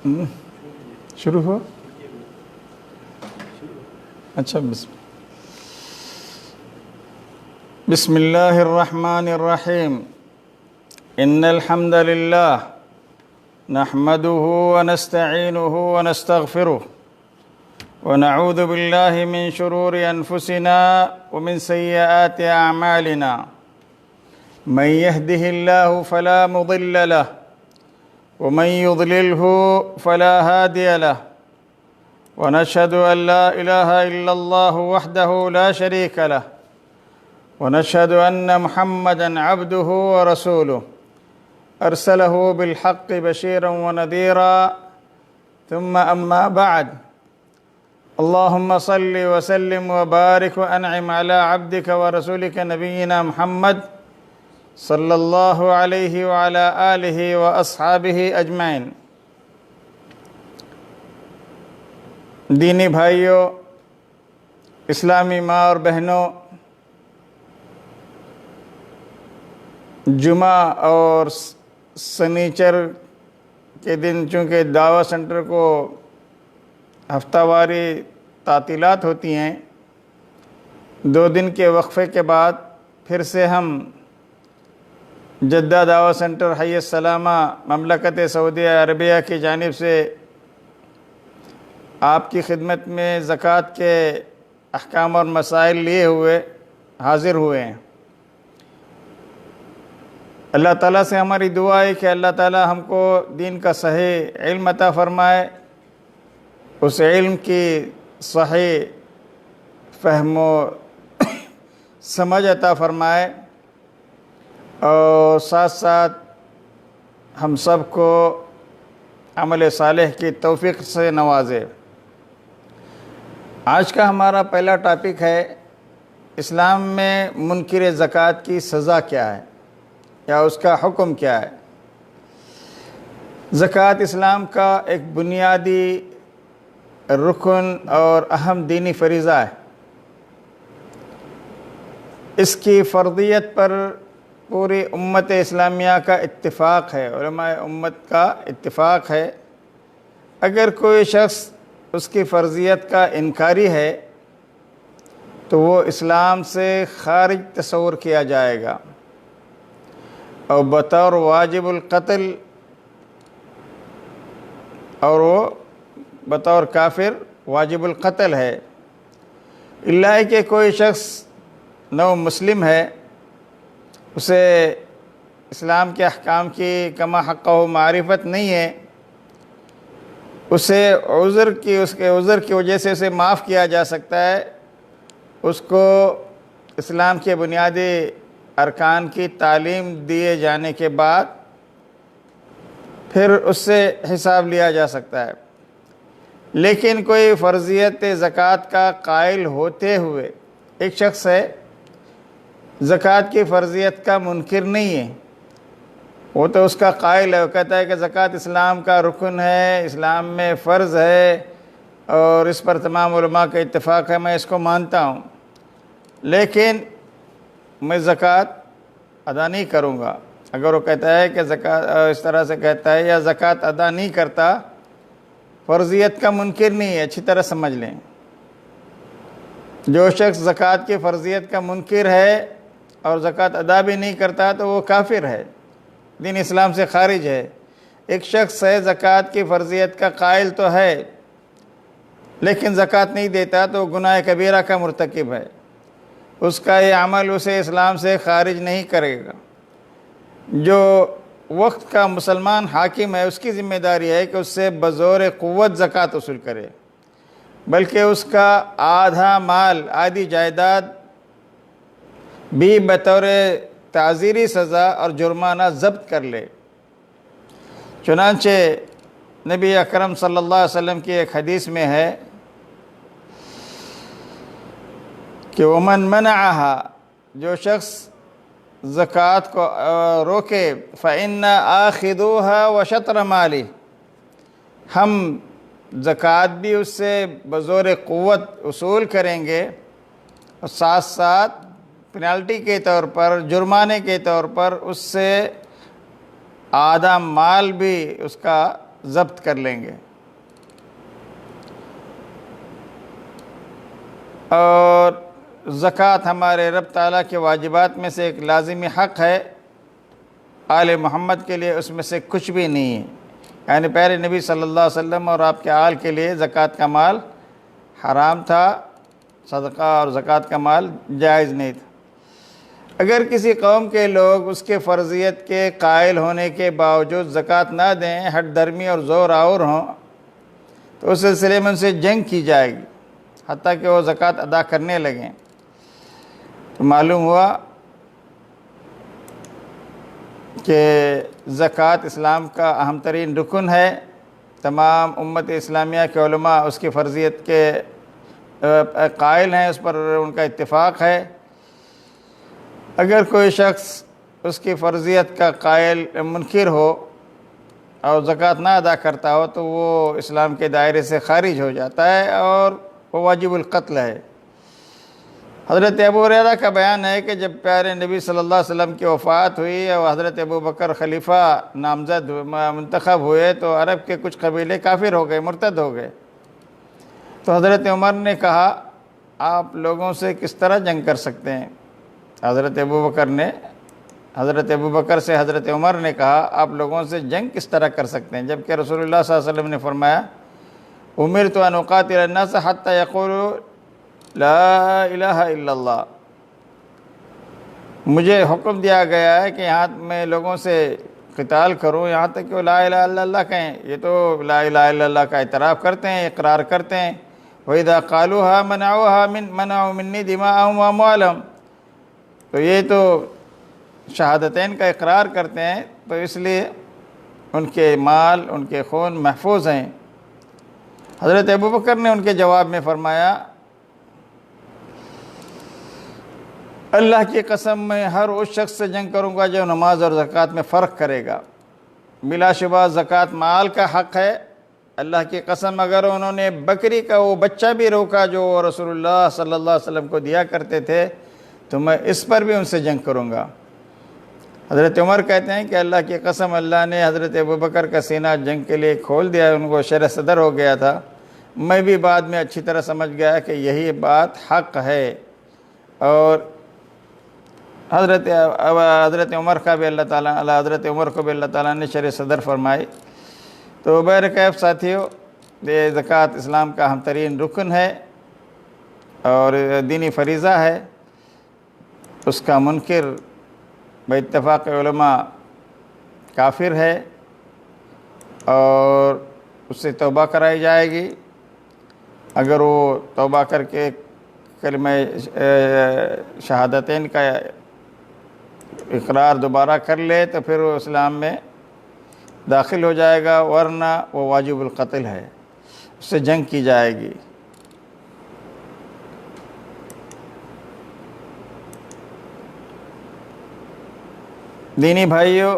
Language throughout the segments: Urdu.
شروع ہو اچھا بسم اللہ الرحمن الرحیم ان الحمد للہ نحمده ونستعینه ونستغفره ونعوذ باللہ من شرور انفسنا ومن سیئات اعمالنا من يهده الله فلا مضل له ومن يضلله فلا هادي له ونشهد أن لا إله إلا الله وحده لا شريك له ونشهد أن محمدًا عبده ورسوله أرسله بالحق بشيرا ونذيرا ثم أما بعد اللهم صل وسلم وبارك وأنعم على عبدك ورسولك نبينا محمد صلی اللہ علیہ وعلى آلہ واصحابہ اجمعین۔ دینی بھائیوں، اسلامی ماں اور بہنوں، جمعہ اور سنیچر کے دن چونکہ دعویٰ سینٹر کو ہفتہ واری تعطیلات ہوتی ہیں، 2 دن کے وقفے کے بعد پھر سے ہم جدہ دعویٰ سینٹر حی السلامہ مملکت سعودیہ عربیہ کی جانب سے آپ کی خدمت میں زکوٰۃ کے احکام اور مسائل لیے ہوئے حاضر ہوئے ہیں۔ اللہ تعالیٰ سے ہماری دعا ہے کہ اللہ تعالیٰ ہم کو دین کا صحیح علم عطا فرمائے، اس علم کی صحیح فہم و سمجھ عطا فرمائے، اور ساتھ ساتھ ہم سب کو عمل صالح کی توفیق سے نوازے۔ آج کا ہمارا پہلا ٹاپک ہے اسلام میں منکر زکوٰۃ کی سزا کیا ہے یا اس کا حکم کیا ہے۔ زکوٰۃ اسلام کا ایک بنیادی رکن اور اہم دینی فریضہ ہے۔ اس کی فرضیت پر پوری امت اسلامیہ کا اتفاق ہے، علماء امت کا اتفاق ہے۔ اگر کوئی شخص اس کی فرضیت کا انکاری ہے تو وہ اسلام سے خارج تصور کیا جائے گا اور بطور واجب القتل، اور وہ بطور کافر واجب القتل ہے۔ اللہ کہ کوئی شخص نو مسلم ہے، اسے اسلام کے احکام کی کما حقہ معرفت نہیں ہے، اسے اس کے عذر کی وجہ سے اسے معاف کیا جا سکتا ہے۔ اس کو اسلام کے بنیادی ارکان کی تعلیم دیے جانے کے بعد پھر اس سے حساب لیا جا سکتا ہے۔ لیکن کوئی فرضیت زکوٰۃ کا قائل ہوتے ہوئے ایک شخص ہے، زکوٰۃ کی فرضیت کا منکر نہیں ہے، وہ تو اس کا قائل ہے، وہ کہتا ہے کہ زکوٰۃ اسلام کا رکن ہے، اسلام میں فرض ہے اور اس پر تمام علماء کا اتفاق ہے، میں اس کو مانتا ہوں، لیکن میں زکوٰۃ ادا نہیں کروں گا۔ اگر وہ کہتا ہے کہ زکوٰۃ اس طرح سے کہتا ہے یا زکوٰۃ ادا نہیں کرتا، فرضیت کا منکر نہیں ہے، اچھی طرح سمجھ لیں۔ جو شخص زکوٰۃ کی فرضیت کا منکر ہے اور زکوٰۃ ادا بھی نہیں کرتا تو وہ کافر ہے، دین اسلام سے خارج ہے۔ ایک شخص ہے زکوٰۃ کی فرضیت کا قائل تو ہے لیکن زکوٰۃ نہیں دیتا تو گناہ کبیرہ کا مرتکب ہے، اس کا یہ عمل اسے اسلام سے خارج نہیں کرے گا۔ جو وقت کا مسلمان حاکم ہے، اس کی ذمہ داری ہے کہ اس سے بزور قوت زکوٰۃ وصول کرے، بلکہ اس کا آدھا مال، آدھی جائیداد بھی بطور تعزیری سزا اور جرمانہ ضبط کر لے۔ چنانچہ نبی اکرم صلی اللہ علیہ وسلم کی ایک حدیث میں ہے کہ ومن منعها، جو شخص زکوٰۃ کو روکے، فإن آخذوها وشطر مالی، ہم زکوٰۃ بھی اس سے بزور قوت وصول کریں گے اور ساتھ ساتھ پینالٹی کے طور پر، جرمانے کے طور پر اس سے آدھا مال بھی اس کا ضبط کر لیں گے۔ اور زکوٰۃ ہمارے رب تعالیٰ کے واجبات میں سے ایک لازمی حق ہے، آل محمد کے لیے اس میں سے کچھ بھی نہیں ہے، یعنی پیارے نبی صلی اللہ علیہ وسلم اور آپ کے آل کے لیے زکوٰۃ کا مال حرام تھا، صدقہ اور زکوٰۃ کا مال جائز نہیں تھا۔ اگر کسی قوم کے لوگ اس کے فرضیت کے قائل ہونے کے باوجود زکوٰۃ نہ دیں، ہٹ درمی اور زور آور ہوں، تو اس سلسلے میں ان سے جنگ کی جائے گی حتیٰ کہ وہ زکوٰۃ ادا کرنے لگیں۔ تو معلوم ہوا کہ زکوٰۃ اسلام کا اہم ترین رکن ہے، تمام امت اسلامیہ کے علماء اس کی فرضیت کے قائل ہیں، اس پر ان کا اتفاق ہے۔ اگر کوئی شخص اس کی فرضیت کا قائل منکر ہو اور زکوٰۃ نہ ادا کرتا ہو تو وہ اسلام کے دائرے سے خارج ہو جاتا ہے اور وہ واجب القتل ہے۔ حضرت ابو ہریرہ کا بیان ہے کہ جب پیارے نبی صلی اللہ علیہ وسلم کی وفات ہوئی اور حضرت ابو بکر خلیفہ نامزد منتخب ہوئے تو عرب کے کچھ قبیلے کافر ہو گئے، مرتد ہو گئے۔ تو حضرت عمر نے کہا آپ لوگوں سے کس طرح جنگ کر سکتے ہیں؟ حضرت ابو بکر سے حضرت عمر نے کہا آپ لوگوں سے جنگ کس طرح کر سکتے ہیں، جبکہ رسول اللہ صلی اللہ علیہ وسلم نے فرمایا امرت ان اقاتل الناس حتی یقولوا لا الہ الا اللہ، مجھے حکم دیا گیا ہے کہ یہاں میں لوگوں سے قتال کروں یہاں تک کہ وہ لا الہ الا اللہ کہیں۔ یہ تو لا الہ الا اللہ کا اعتراف کرتے ہیں، اقرار کرتے ہیں۔ وَإِذَا قَالُوهَا مَنَعُوا مِنِّي دِمَاءَهُمْ وَأَمْوَالَهُمْ، تو یہ تو شہادتین کا اقرار کرتے ہیں، تو اس لیے ان کے مال ان کے خون محفوظ ہیں۔ حضرت ابو بکر نے ان کے جواب میں فرمایا اللہ کی قسم میں ہر اس شخص سے جنگ کروں گا جو نماز اور زکوٰۃ میں فرق کرے گا۔ بلا شبہ زکوٰۃ مال کا حق ہے، اللہ کی قسم اگر انہوں نے بکری کا وہ بچہ بھی روکا جو رسول اللہ صلی اللہ علیہ وسلم کو دیا کرتے تھے تو میں اس پر بھی ان سے جنگ کروں گا۔ حضرت عمر کہتے ہیں کہ اللہ کی قسم اللہ نے حضرت ابو بکر کا سینہ جنگ کے لیے کھول دیا، ان کو شرح صدر ہو گیا تھا۔ میں بھی بعد میں اچھی طرح سمجھ گیا کہ یہی بات حق ہے، اور حضرت عمر کا بھی اللہ تعالیٰ حضرت عمر کو بھی اللہ تعالیٰ نے شرح صدر فرمائی۔ تو بہرکیف ساتھیو، یہ زکوٰۃ اسلام کا اہم ترین رکن ہے اور دینی فریضہ ہے، اس کا منکر باتفاق علماء کافر ہے اور اس سے توبہ کرائی جائے گی۔ اگر وہ توبہ کر کے کلمہ شہادتین کا اقرار دوبارہ کر لے تو پھر وہ اسلام میں داخل ہو جائے گا، ورنہ وہ واجب القتل ہے، اس سے جنگ کی جائے گی۔ دینی بھائیوں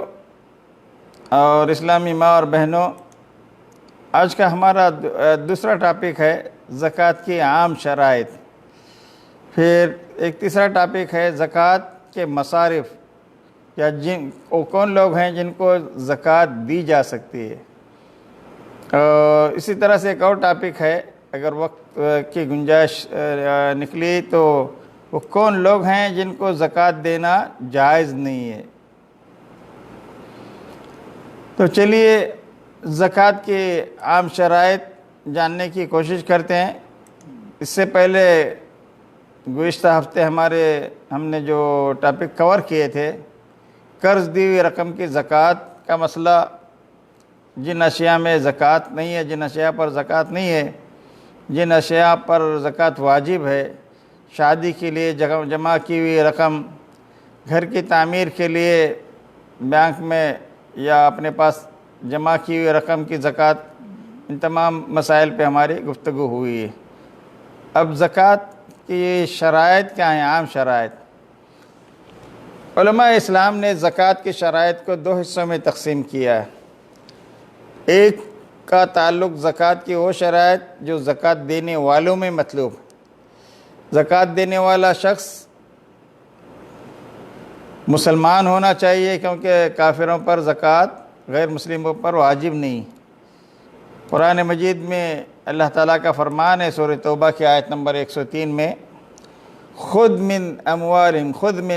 اور اسلامی ماں اور بہنوں، آج کا ہمارا دوسرا ٹاپک ہے زکوٰۃ کی عام شرائط۔ پھر ایک تیسرا ٹاپک ہے زکوٰۃ کے مصارف، یا کون لوگ ہیں جن کو زکوٰۃ دی جا سکتی ہے۔ اسی طرح سے ایک اور ٹاپک ہے، اگر وقت کی گنجائش نکلی تو وہ کون لوگ ہیں جن کو زکوٰۃ دینا جائز نہیں ہے۔ تو چلیے زکوٰۃ کی عام شرائط جاننے کی کوشش کرتے ہیں۔ اس سے پہلے گزشتہ ہفتے ہم نے جو ٹاپک کور کیے تھے، قرض دی ہوئی رقم کی زکوٰۃ کا مسئلہ، جن اشیاء میں زکوٰۃ نہیں ہے، جن اشیاء پر زکوٰۃ نہیں ہے، جن اشیاء پر زکوٰۃ واجب ہے، شادی کے لیے جمع کی ہوئی رقم، گھر کی تعمیر کے لیے بینک میں یا اپنے پاس جمع کی ہوئی رقم کی زکوٰۃ، ان تمام مسائل پہ ہماری گفتگو ہوئی ہے۔ اب زکوٰۃ کی شرائط کیا ہیں، عام شرائط۔ علماء اسلام نے زکوٰۃ کی شرائط کو دو حصوں میں تقسیم کیا ہے۔ ایک کا تعلق زکوٰۃ کی وہ شرائط جو زکوٰۃ دینے والوں میں مطلوب ہے۔ زکوٰۃ دینے والا شخص مسلمان ہونا چاہیے، کیونکہ کافروں پر زکوٰۃ غیر مسلموں پر واجب نہیں۔ قرآن مجید میں اللہ تعالیٰ کا فرمان ہے سورہ توبہ کی آیت نمبر 103 میں، خذ من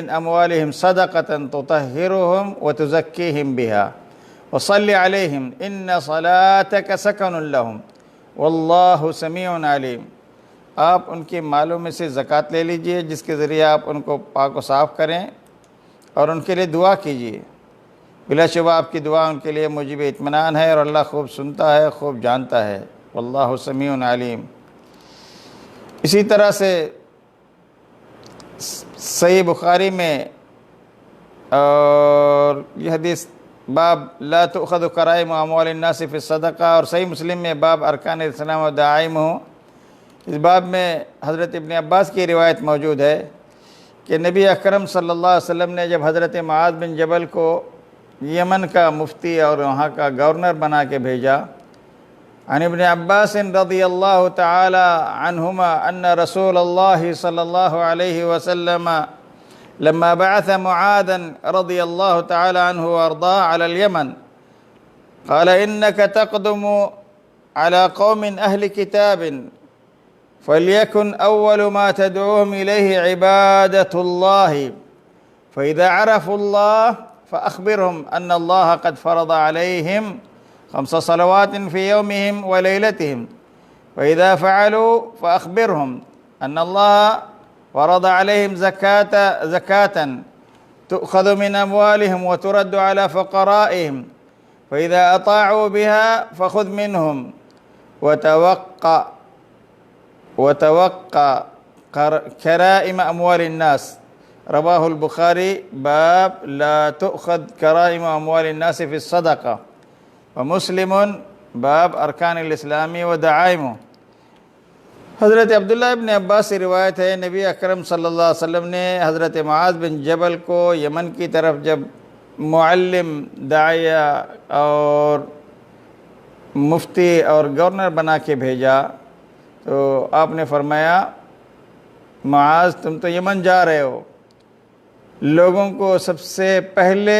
اموالہم صدقۃ تطہرہم وتزکیہم بہا وصلی علیہم ان صلاتک سکن لہم واللہ سمیع علیم۔ آپ ان کے مالوں میں سے زکوٰۃ لے لیجئے جس کے ذریعے آپ ان کو پاک و صاف کریں اور ان کے لیے دعا کیجئے، بلا شبہ آپ کی دعا ان کے لیے موجب اطمینان ہے اور اللہ خوب سنتا ہے، خوب جانتا ہے، واللہ سمیع علیم۔ اسی طرح سے صحیح بخاری میں اور یہ حدیث باب لا تؤخذ کرائم اموال الناس فی الصدقہ، اور صحیح مسلم میں باب ارکان الاسلام و دعائمہ، اس باب میں حضرت ابن عباس کی روایت موجود ہے کہ نبی اکرم صلی اللہ علیہ وسلم نے جب حضرت معاذ بن جبل کو یمن کا مفتی اور وہاں کا گورنر بنا کے بھیجا، عن ابن عباس رضی اللہ تعالی عنہما ان رسول اللہ صلی اللہ علیہ وسلم لما بعث معاذا رضی اللہ تعالی عنہ وارضاه على اليمن قال انك تقدم على قوم اهل كتاب فليكن اول ما تدعوهم اليه عبادة الله فاذا عرفوا الله فاخبرهم ان الله قد فرض عليهم 5 صلوات في يومهم وليلتهم وإذا فعلوا فأخبرهم أن الله فرض عليهم زكاة تؤخذ من أموالهم وترد على فقرائهم فإذا أطاعوا بها فخذ منهم وتوقع كرائم أموال الناس، رواه البخاري باب لا تؤخذ كرائم أموال الناس في الصدقة، ومسلم باب ارکان الاسلامی و دعائمہ۔ حضرت عبداللہ ابن عباس سے روایت ہے، نبی اکرم صلی اللہ علیہ وسلم نے حضرت معاذ بن جبل کو یمن کی طرف جب معلم، داعیہ اور مفتی اور گورنر بنا کے بھیجا تو آپ نے فرمایا، معاذ تم تو یمن جا رہے ہو، لوگوں کو سب سے پہلے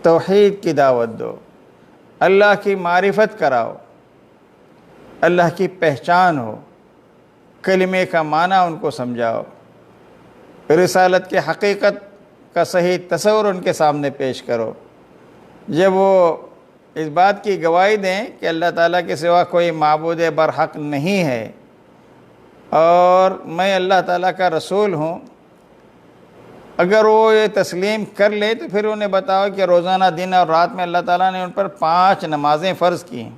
توحید کی دعوت دو، اللہ کی معرفت کراؤ، اللہ کی پہچان ہو، کلمے کا معنی ان کو سمجھاؤ، رسالت کی حقیقت کا صحیح تصور ان کے سامنے پیش کرو۔ جب وہ اس بات کی گواہی دیں کہ اللہ تعالیٰ کے سوا کوئی معبود برحق نہیں ہے اور میں اللہ تعالیٰ کا رسول ہوں، اگر وہ یہ تسلیم کر لیں تو پھر انہیں بتاؤ کہ روزانہ دن اور رات میں اللہ تعالیٰ نے ان پر 5 نمازیں فرض کی ہیں،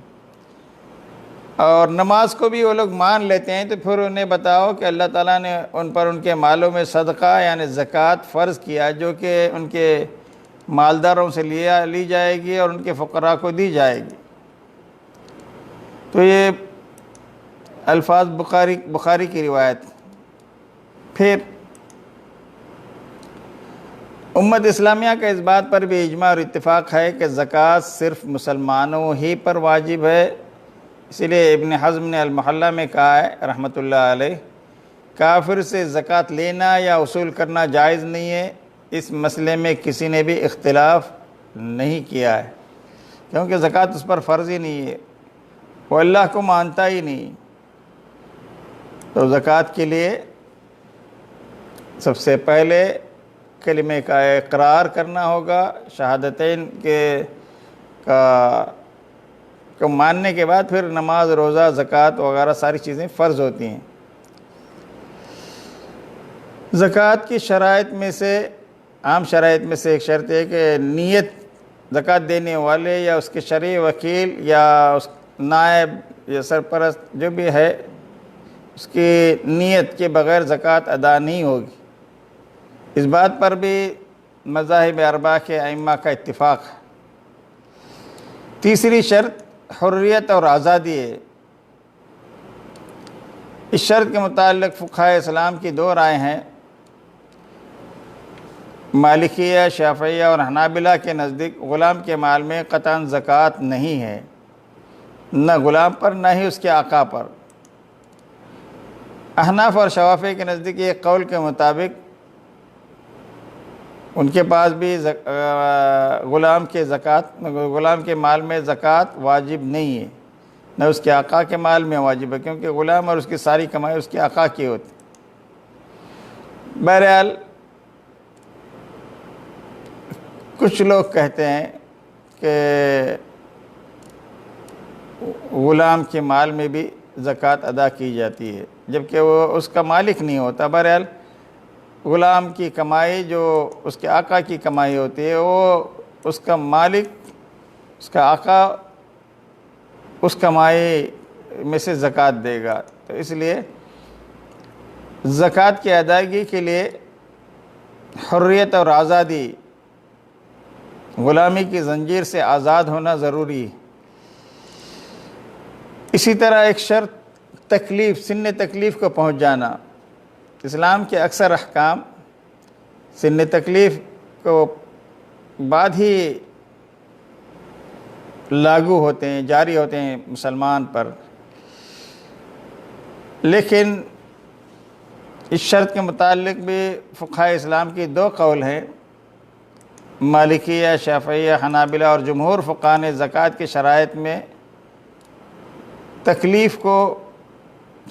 اور نماز کو بھی وہ لوگ مان لیتے ہیں تو پھر انہیں بتاؤ کہ اللہ تعالیٰ نے ان پر ان کے مالوں میں صدقہ یعنی زکوٰۃ فرض کیا، جو کہ ان کے مالداروں سے لی جائے گی اور ان کے فقراء کو دی جائے گی۔ تو یہ الفاظ بخاری کی روایت۔ پھر امت اسلامیہ کا اس بات پر بھی اجماع اور اتفاق ہے کہ زکوٰۃ صرف مسلمانوں ہی پر واجب ہے، اسی لیے ابن حزم نے المحلہ میں کہا ہے رحمۃ اللہ علیہ، کافر سے زکوٰۃ لینا یا وصول کرنا جائز نہیں ہے، اس مسئلے میں کسی نے بھی اختلاف نہیں کیا ہے، کیونکہ زکوٰۃ اس پر فرض ہی نہیں ہے، وہ اللہ کو مانتا ہی نہیں۔ تو زکوٰۃ کے لیے سب سے پہلے کلمے کا اقرار کرنا ہوگا، شہادتین کو ماننے کے بعد پھر نماز، روزہ، زکوٰۃ وغیرہ ساری چیزیں فرض ہوتی ہیں۔ زکوٰۃ کی شرائط میں سے، عام شرائط میں سے ایک شرط ہے کہ نیت زکوٰۃ دینے والے یا اس کے شرعی وکیل یا اس نائب یا سرپرست جو بھی ہے، اس کی نیت کے بغیر زکوٰۃ ادا نہیں ہوگی۔ اس بات پر بھی مذاہب اربعہ کے ائمہ کا اتفاق ہے۔ تیسری شرط حریت اور آزادی ہے۔ اس شرط کے متعلق فقہائے اسلام کی 2 رائے ہیں۔ مالکیہ، شافعیہ اور حنابلہ کے نزدیک غلام کے مال میں قطعاً زکوٰۃ نہیں ہے، نہ غلام پر نہ ہی اس کے آقا پر۔ احناف اور شوافی کے نزدیک ایک قول کے مطابق ان کے پاس بھی غلام کے مال میں زکوٰۃ واجب نہیں ہے، نہ اس کے آقا کے مال میں واجب ہے، کیونکہ غلام اور اس کی ساری کمائی اس کے آقا کی ہوتی۔ بہرحال کچھ لوگ کہتے ہیں کہ غلام کے مال میں بھی زکوٰۃ ادا کی جاتی ہے، جبکہ وہ اس کا مالک نہیں ہوتا۔ بہرحال غلام کی کمائی جو اس کے آقا کی کمائی ہوتی ہے، وہ اس کا مالک، اس کا آقا اس کمائی میں سے زکوٰۃ دے گا۔ تو اس لیے زکوٰۃ کی ادائیگی کے لیے حریت اور آزادی، غلامی کی زنجیر سے آزاد ہونا ضروری ہے۔ اسی طرح ایک شرط تکلیف، سن تکلیف کو پہنچ جانا۔ اسلام کے اکثر احکام سن تکلیف کو بعد ہی لاگو ہوتے ہیں، جاری ہوتے ہیں مسلمان پر، لیکن اس شرط کے متعلق بھی فقہائے اسلام کی دو قول ہیں۔ مالکیہ، شافعیہ، حنابلہ اور جمہور فقہاء نے زکوٰۃ کی شرائط میں تکلیف کو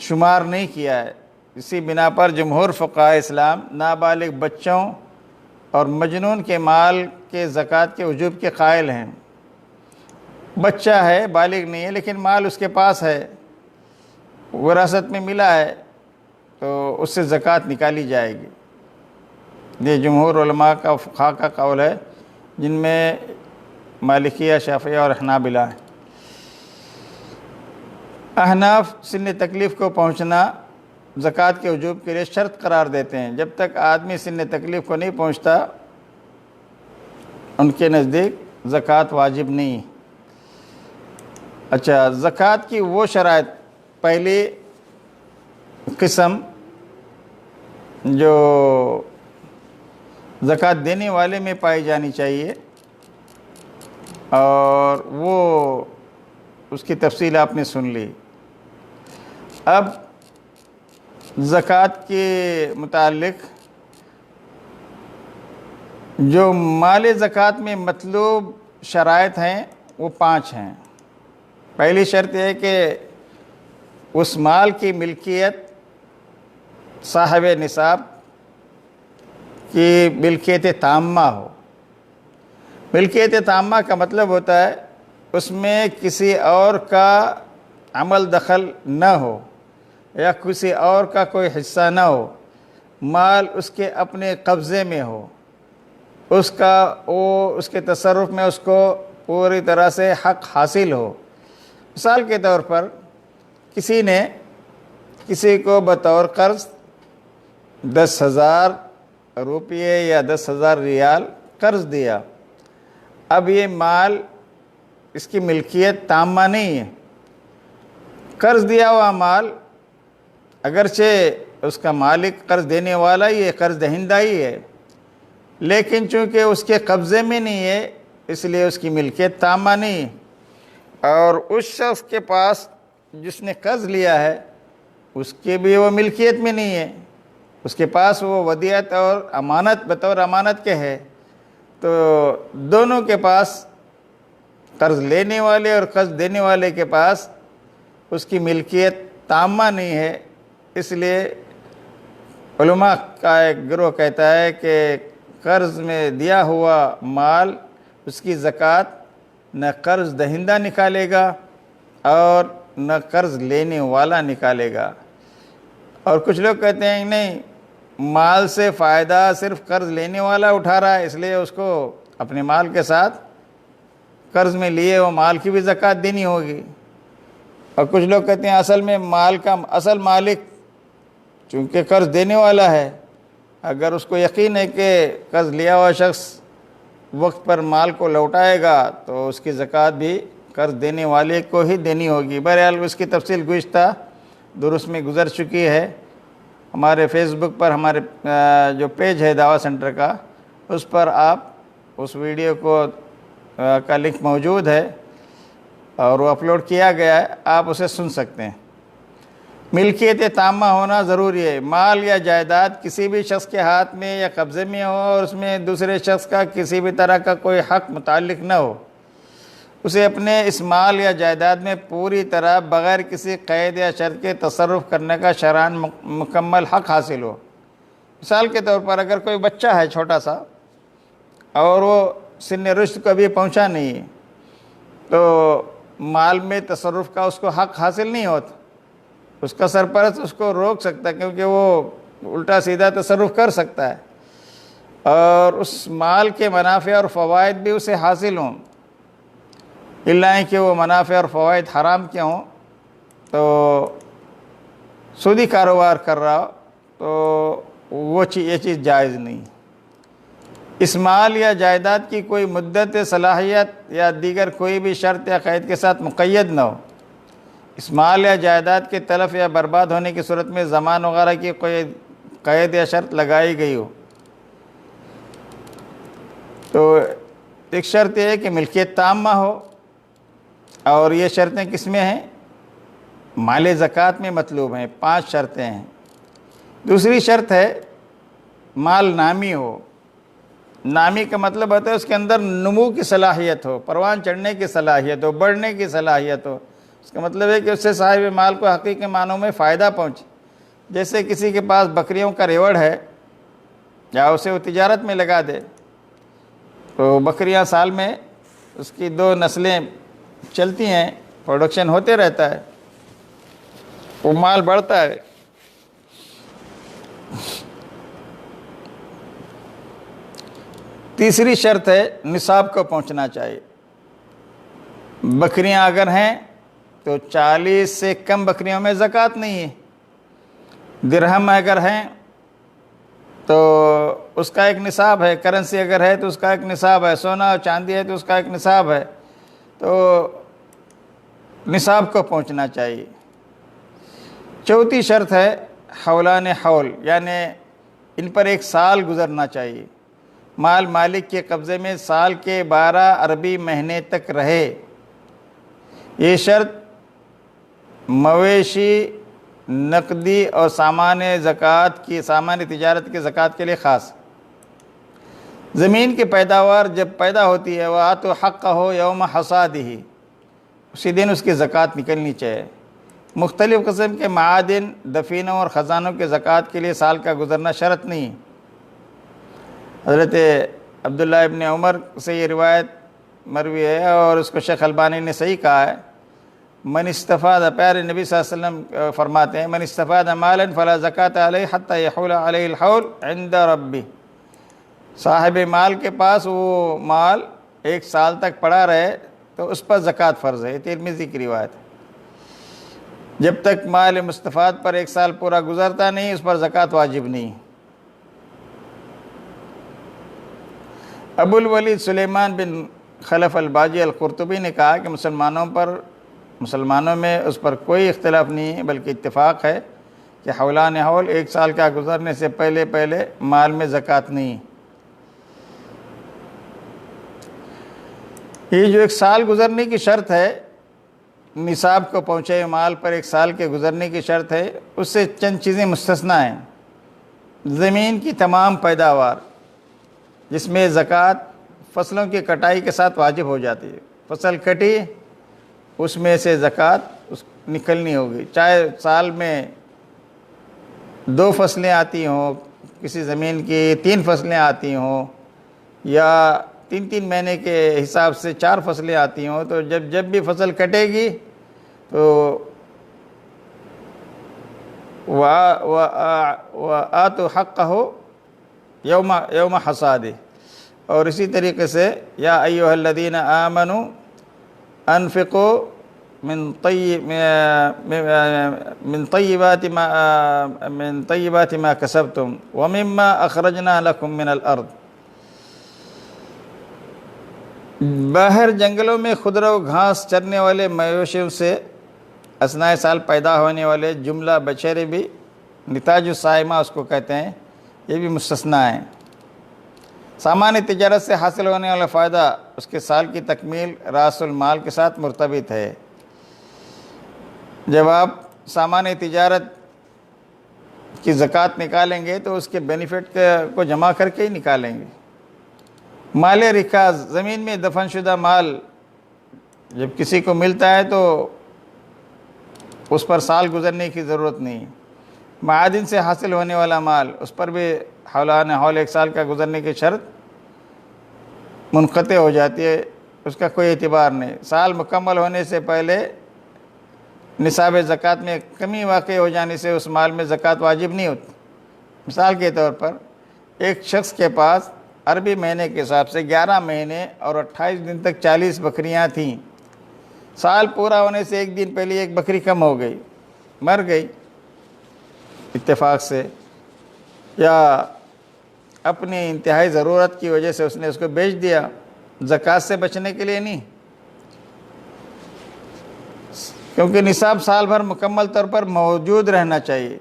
شمار نہیں کیا ہے۔ اسی بنا پر جمہور فقہاء اسلام نابالغ بچوں اور مجنون کے مال کے زکوٰۃ کے وجوب کے قائل ہیں۔ بچہ ہے، بالغ نہیں ہے، لیکن مال اس کے پاس ہے، وراثت میں ملا ہے، تو اس سے زکوٰۃ نکالی جائے گی۔ یہ جمہور علماء کا، فقہاء کا قول ہے، جن میں مالکیہ، شافعیہ اور حنابلہ ہیں۔ احناف سن تکلیف کو پہنچنا زکوٰۃ کے وجوب کے لیے شرط قرار دیتے ہیں۔ جب تک آدمی سن تکلیف کو نہیں پہنچتا، ان کے نزدیک زکوٰۃ واجب نہیں۔ اچھا، زکوٰۃ کی وہ شرائط، پہلی قسم جو زکوٰۃ دینے والے میں پائی جانی چاہیے، اور وہ اس کی تفصیل آپ نے سن لی۔ اب زکوٰۃ کے متعلق جو مال زکوٰۃ میں مطلوب شرائط ہیں وہ 5 ہیں۔ پہلی شرط یہ ہے کہ اس مال کی ملکیت صاحب نصاب کی ملکیت تامہ ہو۔ ملکیت تامہ کا مطلب ہوتا ہے اس میں کسی اور کا عمل دخل نہ ہو یا کسی اور کا کوئی حصہ نہ ہو، مال اس کے اپنے قبضے میں ہو، اس کے تصرف میں اس کو پوری طرح سے حق حاصل ہو۔ مثال کے طور پر کسی نے کسی کو بطور قرض 10,000 روپیے یا 10,000 ریال قرض دیا۔ اب یہ مال اس کی ملکیت تامہ نہیں ہے۔ قرض دیا ہوا مال اگرچہ اس کا مالک قرض دینے والا ہی ہے، قرض دہندہ ہی ہے، لیکن چونکہ اس کے قبضے میں نہیں ہے، اس لیے اس کی ملکیت تامہ نہیں ہے۔ اور اس شخص کے پاس جس نے قرض لیا ہے، اس کے بھی وہ ملکیت میں نہیں ہے، اس کے پاس وہ ودیعت اور امانت بطور امانت کے ہے۔ تو دونوں کے پاس، قرض لینے والے اور قرض دینے والے کے پاس اس کی ملکیت تامہ نہیں ہے۔ اس لیے علماء کا ایک گروہ کہتا ہے کہ قرض میں دیا ہوا مال، اس کی زکوٰۃ نہ قرض دہندہ نکالے گا اور نہ قرض لینے والا نکالے گا۔ اور کچھ لوگ کہتے ہیں نہیں، مال سے فائدہ صرف قرض لینے والا اٹھا رہا ہے، اس لیے اس کو اپنے مال کے ساتھ قرض میں لیے وہ مال کی بھی زکوٰۃ دینی ہوگی۔ اور کچھ لوگ کہتے ہیں اصل میں مال کا اصل مالک چونکہ قرض دینے والا ہے، اگر اس کو یقین ہے کہ قرض لیا ہوا شخص وقت پر مال کو لوٹائے گا تو اس کی زکوٰۃ بھی قرض دینے والے کو ہی دینی ہوگی۔ بہرحال اس کی تفصیل گزشتہ درس میں گزر چکی ہے۔ ہمارے فیس بک پر ہمارے جو پیج ہے دعویٰ سینٹر کا، اس پر آپ اس ویڈیو کا لنک موجود ہے اور وہ اپلوڈ کیا گیا ہے، آپ اسے سن سکتے ہیں۔ ملکیت تامہ ہونا ضروری ہے۔ مال یا جائیداد کسی بھی شخص کے ہاتھ میں یا قبضے میں ہو اور اس میں دوسرے شخص کا کسی بھی طرح کا کوئی حق متعلق نہ ہو، اسے اپنے اس مال یا جائیداد میں پوری طرح بغیر کسی قید یا شرط کے تصرف کرنے کا شرعاً مکمل حق حاصل ہو۔ مثال کے طور پر اگر کوئی بچہ ہے چھوٹا سا اور وہ سن رشد کو ابھی پہنچا نہیں ہے، تو مال میں تصرف کا اس کو حق حاصل نہیں ہوتا، اس کا سرپرست اس کو روک سکتا ہے کیونکہ وہ الٹا سیدھا تصرف کر سکتا ہے، اور اس مال کے منافع اور فوائد بھی اسے حاصل ہوں، الا کہ وہ منافع اور فوائد حرام کے ہوں، تو سودی کاروبار کر رہا ہو تو یہ چیز جائز نہیں۔ اس مال یا جائیداد کی کوئی مدت صلاحیت یا دیگر کوئی بھی شرط یا قید کے ساتھ مقید نہ ہو۔ اس مال یا جائیداد کے تلف یا برباد ہونے کی صورت میں زمان وغیرہ کی کوئی قید یا شرط لگائی گئی ہو، تو ایک شرط یہ ہے کہ ملکیت تامہ ہو، اور یہ شرطیں کس میں ہیں؟ مال زکوٰۃ میں مطلوب ہیں، 5 شرطیں ہیں۔ دوسری شرط ہے مال نامی ہو۔ نامی کا مطلب ہوتا ہے اس کے اندر نمو کی صلاحیت ہو، پروان چڑھنے کی صلاحیت ہو، بڑھنے کی صلاحیت ہو۔ اس کا مطلب ہے کہ اس سے صاحب مال کو حقیقی معنوں میں فائدہ پہنچے۔ جیسے کسی کے پاس بکریوں کا ریوڑ ہے یا اسے وہ تجارت میں لگا دے، تو بکریاں سال میں اس کی 2 نسلیں چلتی ہیں، پروڈکشن ہوتے رہتا ہے، وہ مال بڑھتا ہے۔ تیسری شرط ہے نصاب کو پہنچنا چاہیے۔ بکریاں اگر ہیں تو 40 سے کم بکریوں میں زکوٰۃ نہیں ہے۔ درہم اگر ہیں تو اس کا ایک نصاب ہے، کرنسی اگر ہے تو اس کا ایک نصاب ہے، سونا اور چاندی ہے تو اس کا ایک نصاب ہے، تو نصاب کو پہنچنا چاہیے۔ چوتھی شرط ہے حولان حول، یعنی ان پر 1 سال گزرنا چاہیے۔ مال مالک کے قبضے میں سال کے 12 عربی مہینے تک رہے۔ یہ شرط مویشی، نقدی اور سامان تجارت کی زکوٰۃ کے لیے خاص۔ زمین کی پیداوار جب پیدا ہوتی ہے وَآتُوا حَقَّهُ یوم حصادہ، اسی دن اس کی زکوٰۃ نکلنی چاہیے۔ مختلف قسم کے معادن، دفینوں اور خزانوں کی زکوٰۃ کے لیے سال کا گزرنا شرط نہیں۔ حضرت عبداللہ ابن عمر سے یہ روایت مروی ہے اور اس کو شیخ البانی نے صحیح کہا ہے۔ من استفاد، پیارے نبی صلی اللہ علیہ وسلم فرماتے ہیں، من استفاد مالا فلا زکوٰۃ علیہ حتی یحول علیہ الحول عند ربہ۔ صاحب مال کے پاس وہ مال 1 سال تک پڑا رہے تو اس پر زکوٰۃ فرض ہے۔ یہ ترمذی کی روایت ہے۔ جب تک مال مستفاد پر 1 سال پورا گزرتا نہیں، اس پر زکوٰۃ واجب نہیں۔ ابو الولید سلیمان بن خلف الباجی القرطبی نے کہا کہ مسلمانوں میں اس پر کوئی اختلاف نہیں ہے، بلکہ اتفاق ہے کہ حولان حول 1 سال کا گزرنے سے پہلے مال میں زکوٰۃ نہیں۔ یہ جو 1 سال گزرنے کی شرط ہے، نصاب کو پہنچے مال پر 1 سال کے گزرنے کی شرط ہے، اس سے چند چیزیں مستثنیٰ ہیں۔ زمین کی تمام پیداوار جس میں زکوٰۃ فصلوں کی کٹائی کے ساتھ واجب ہو جاتی ہے، فصل کٹی اس میں سے زکوٰۃ نکلنی ہوگی، چاہے سال میں 2 فصلیں آتی ہوں، کسی زمین کی 3 فصلیں آتی ہوں، یا 3 مہینے کے حساب سے 4 فصلیں آتی ہوں، تو جب بھی فصل کٹے گی تو وَآتُوا حَقَّهُ یوم حصادہ۔ اور اسی طریقے سے یا ایھا الذین آمنوا انفقوا من طیبات ما کسبتم ومما اخرجنا لکم من الارض۔ باہر جنگلوں میں خضرو گھاس چرنے والے مویشیوں سے اثناء سال پیدا ہونے والے جملہ بچھیرے بھی، نتاج الصائمہ اس کو کہتے ہیں، یہ بھی مستثنیٰ ہیں۔ سامان تجارت سے حاصل ہونے والا فائدہ اس کے سال کی تکمیل راس المال کے ساتھ مرتبط ہے۔ جب آپ سامان تجارت کی زکوٰۃ نکالیں گے تو اس کے بینیفٹ کو جمع کر کے ہی نکالیں گے۔ مال رکاز، زمین میں دفن شدہ مال جب کسی کو ملتا ہے تو اس پر سال گزرنے کی ضرورت نہیں۔ معادن سے حاصل ہونے والا مال، اس پر بھی حولان حول 1 سال کا گزرنے کی شرط منقطع ہو جاتی ہے، اس کا کوئی اعتبار نہیں۔ سال مکمل ہونے سے پہلے نصاب زکوٰۃ میں کمی واقع ہو جانے سے اس مال میں زکوٰۃ واجب نہیں ہوتی۔ مثال کے طور پر ایک شخص کے پاس عربی مہینے کے حساب سے 11 مہینے اور 28 دن تک 40 بکریاں تھیں۔ سال پورا ہونے سے 1 دن پہلے ایک بکری کم ہو گئی، مر گئی اتفاق سے، یا اپنی انتہائی ضرورت کی وجہ سے اس نے اس کو بیچ دیا، زکوٰۃ سے بچنے کے لیے نہیں، کیونکہ نصاب سال بھر مکمل طور پر موجود رہنا چاہیے۔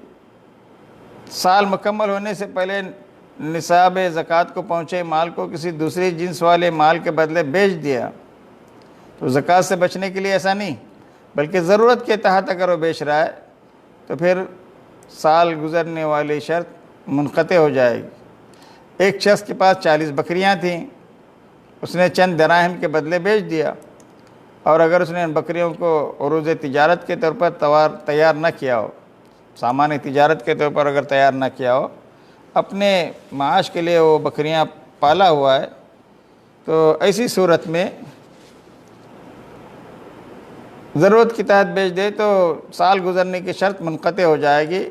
سال مکمل ہونے سے پہلے نصاب زکوٰۃ کو پہنچے مال کو کسی دوسری جنس والے مال کے بدلے بیچ دیا تو زکوٰۃ سے بچنے کے لیے ایسا نہیں، بلکہ ضرورت کے تحت اگر وہ بیچ رہا ہے تو پھر سال گزرنے والی شرط منقطع ہو جائے گی۔ ایک شخص کے پاس 40 بکریاں تھیں، اس نے چند دراہم کے بدلے بیچ دیا، اور اگر اس نے ان بکریوں کو عروض تجارت کے طور پر تیار نہ کیا ہو، سامان تجارت کے طور پر اگر تیار نہ کیا ہو، اپنے معاش کے لیے وہ بکریاں پالا ہوا ہے، تو ایسی صورت میں ضرورت کے تحت بیچ دے تو سال گزرنے کی شرط منقطع ہو جائے گی۔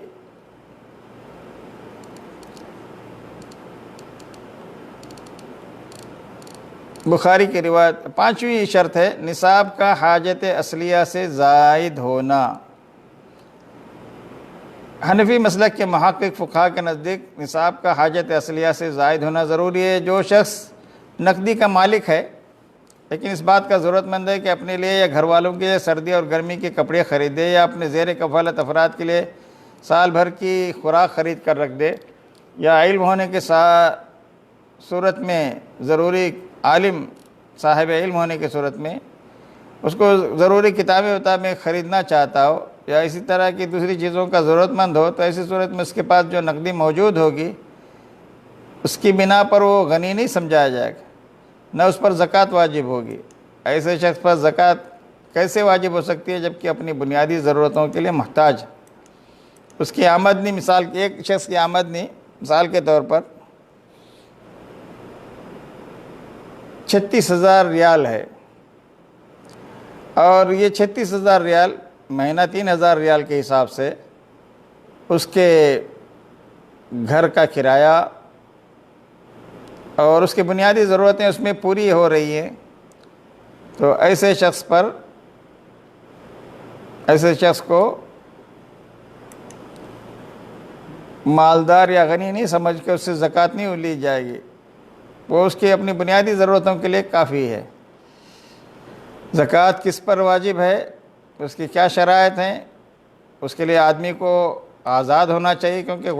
بخاری کی روایت 5ویں شرط ہے نصاب کا حاجت اصلیہ سے زائد ہونا۔ حنفی مسلک کے محقق فقہا کے نزدیک نصاب کا حاجت اصلیہ سے زائد ہونا ضروری ہے۔ جو شخص نقدی کا مالک ہے لیکن اس بات کا ضرورت مند ہے کہ اپنے لیے یا گھر والوں کے لیے سردی اور گرمی کے کپڑے خریدے، یا اپنے زیر کفالت افراد کے لیے سال بھر کی خوراک خرید کر رکھ دے، یا علم ہونے کے صورت میں ضروری عالم صاحب علم ہونے کی صورت میں اس کو ضروری کتابیں وتابیں خریدنا چاہتا ہو، یا اسی طرح کی دوسری چیزوں کا ضرورت مند ہو، تو ایسی صورت میں اس کے پاس جو نقدی موجود ہوگی اس کی بنا پر وہ غنی نہیں سمجھایا جائے گا، نہ اس پر زکوٰۃ واجب ہوگی۔ ایسے شخص پر زکوٰۃ کیسے واجب ہو سکتی ہے جبکہ اپنی بنیادی ضرورتوں کے لیے محتاج؟ اس کی آمدنی، مثال ایک شخص کی آمدنی مثال کے طور پر 36,000 ریال ہے، اور یہ 36,000 ریال مہینہ 3,000 ریال کے حساب سے اس کے گھر کا کرایہ اور اس کی بنیادی ضرورتیں اس میں پوری ہو رہی ہیں، تو ایسے شخص کو مالدار یا غنی نہیں سمجھ کے اس سے زکوٰۃ نہیں لی جائے گی، وہ اس کی اپنی بنیادی ضرورتوں کے لیے کافی ہے۔ زکوٰۃ کس پر واجب ہے، اس کی کیا شرائط ہیں؟ اس کے لیے آدمی کو آزاد ہونا چاہیے کیونکہ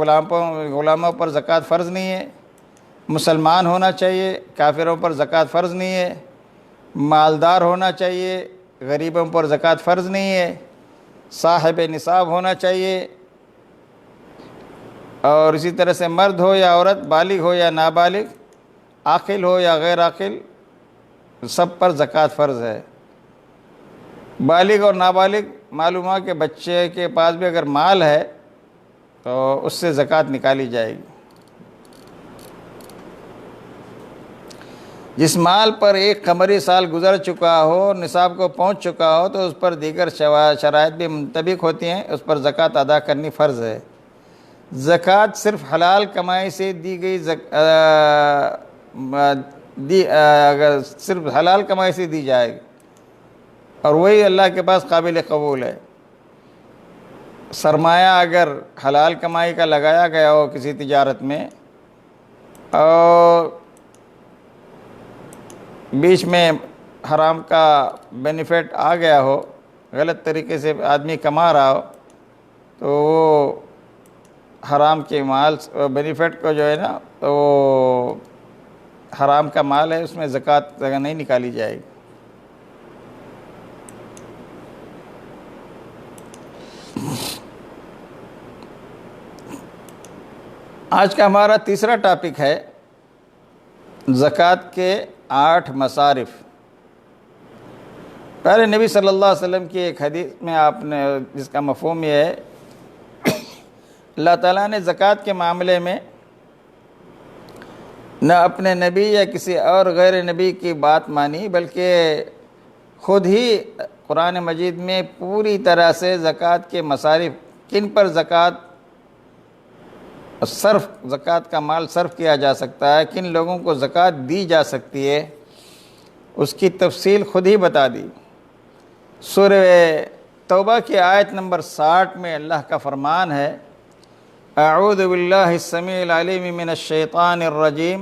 غلاموں پر زکوٰۃ فرض نہیں ہے، مسلمان ہونا چاہیے، کافروں پر زکوٰۃ فرض نہیں ہے، مالدار ہونا چاہیے، غریبوں پر زکوٰۃ فرض نہیں ہے، صاحب نصاب ہونا چاہیے، اور اسی طرح سے مرد ہو یا عورت، بالغ ہو یا نابالغ، عاقل ہو یا غیر عاقل، سب پر زکوٰۃ فرض ہے۔ بالغ اور نابالغ معلوم ہوا کہ بچے کے پاس بھی اگر مال ہے تو اس سے زکوٰۃ نکالی جائے گی۔ جس مال پر ایک قمری سال گزر چکا ہو، نصاب کو پہنچ چکا ہو، تو اس پر دیگر شرائط بھی منطبق ہوتی ہیں، اس پر زکوٰۃ ادا کرنی فرض ہے۔ زکوٰۃ صرف حلال کمائی سے دی گئی اگر صرف حلال کمائی سے دی جائے گی اور وہی اللہ کے پاس قابل قبول ہے۔ سرمایہ اگر حلال کمائی کا لگایا گیا ہو کسی تجارت میں اور بیچ میں حرام کا بینیفٹ آ گیا ہو، غلط طریقے سے آدمی کما رہا ہو، تو وہ حرام کے مال بینیفٹ کو جو ہے نا، تو وہ حرام کا مال ہے، اس میں زکوٰۃ نہیں نکالی جائے گی۔ آج کا ہمارا تیسرا ٹاپک ہے زکوٰۃ کے 8 مصارف۔ پہلے نبی صلی اللہ علیہ وسلم کی ایک حدیث میں آپ نے جس کا مفہوم یہ ہے، اللہ تعالیٰ نے زکوٰۃ کے معاملے میں نہ اپنے نبی یا کسی اور غیر نبی کی بات مانی، بلکہ خود ہی قرآن مجید میں پوری طرح سے زکوٰۃ کے مصارف، کن پر زکوٰۃ کا مال صرف کیا جا سکتا ہے، کن لوگوں کو زکوٰۃ دی جا سکتی ہے، اس کی تفصیل خود ہی بتا دی۔ سورہ توبہ کی آیت نمبر 60 میں اللہ کا فرمان ہے، اعوذ باللہ السمیع العلیم من الشیطان الرجیم،